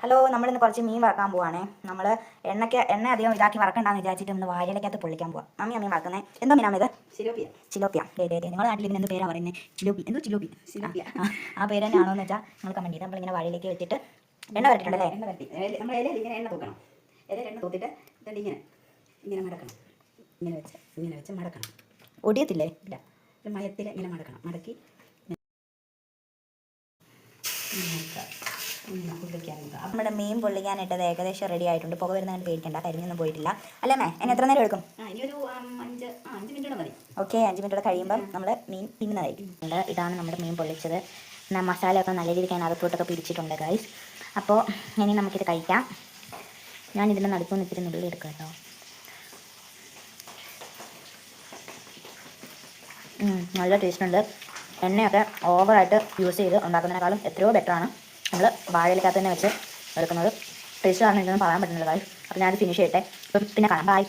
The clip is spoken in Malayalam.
ഹലോ, നമ്മളിന്ന് കുറച്ച് മീൻ വറക്കാൻ പോവാണേ. നമ്മൾ എണ്ണ അധികം ഇതാക്കി വറക്കണ്ടെന്ന് വിചാരിച്ചിട്ട് ഒന്ന് വാഴയിലേക്കകത്ത് പൊള്ളിക്കാൻ പോവാം. മമ്മി അമ്മയും വറക്കുന്നത് എന്തോ മീനാണ് ഇത്? ചിലോപ്പിയ. ചിലോപ്പിയ. നിങ്ങളുടെ നാട്ടിൽ ഇതിന് എന്ത് പേരാണ് പറയുന്നത്? ചിലോപ്പി. ചിലോപ്പിയ. ആ പേര് തന്നെയാണോ എന്ന് വെച്ചാൽ നിങ്ങൾ കമൻറ്റ് ചെയ്ത് നമ്മളിങ്ങനെ വാഴയിലേക്ക് വെച്ചിട്ട് എണ്ണ വരട്ടിട്ടുണ്ടല്ലേ? എണ്ണ വരട്ടി നമ്മൾ ഇലയിൽ ഇങ്ങനെ എണ്ണ തൂക്കണം. ഇലയിൽ എണ്ണ തൂത്തിട്ട് ഇതുകൊണ്ട് ഇങ്ങനെ മടക്കണം. ഇങ്ങനെ വെച്ച് മടക്കണം. ഒടിയത്തില്ലേ? ഇല്ല, ഒരു മയത്തിൽ ഇങ്ങനെ മടക്കണം. മടക്കി നമ്മുടെ മീൻ പൊള്ളിക്കാനായിട്ടത് ഏകദേശം റെഡി ആയിട്ടുണ്ട്. പുക വരുന്ന പേടിക്കണ്ട, കരിഞ്ഞൊന്നും പോയിട്ടില്ല അല്ലേ മേ? എന്നെ എത്ര നേരം എടുക്കും? ഇനിയൊരു 5 മിനിറ്റ് മതി. ഓക്കെ, 5 മിനിറ്റ് കഴിയുമ്പം നമ്മൾ മീൻ തിന്നുന്നതായിരിക്കും. ഇതാണ് നമ്മുടെ മീൻ പൊള്ളിച്ചത്. മസാലയൊക്കെ നല്ല രീതിക്ക് അതിനകത്തോട്ടൊക്കെ പിടിച്ചിട്ടുണ്ട് ഗൈസ്. അപ്പോൾ ഇനി നമുക്കിത് കഴിക്കാം. ഞാൻ ഇതിൻ്റെ നടുക്കൊന്ന് ഇത്തിരി നുള്ളി എടുക്കാം കേട്ടോ. നല്ല ടേസ്റ്റ് ഉണ്ട്. എണ്ണയൊക്കെ ഓവറായിട്ട് യൂസ് ചെയ്ത് ഉണ്ടാക്കുന്നതിനേക്കാളും എത്രയോ ബെറ്ററാണ് നമ്മൾ വാഴയിലേക്കകത്ത് തന്നെ വെച്ച് എടുക്കുന്നത്. ടേസ്റ്റ് കാരണം ഇതൊന്നും പറയാൻ പറ്റുന്നില്ല ഗൈസ്. അപ്പോൾ ഞാനത് ഫിനിഷ് ചെയ്യട്ടെ. അപ്പം പിന്നെ കാണാം. ബൈ.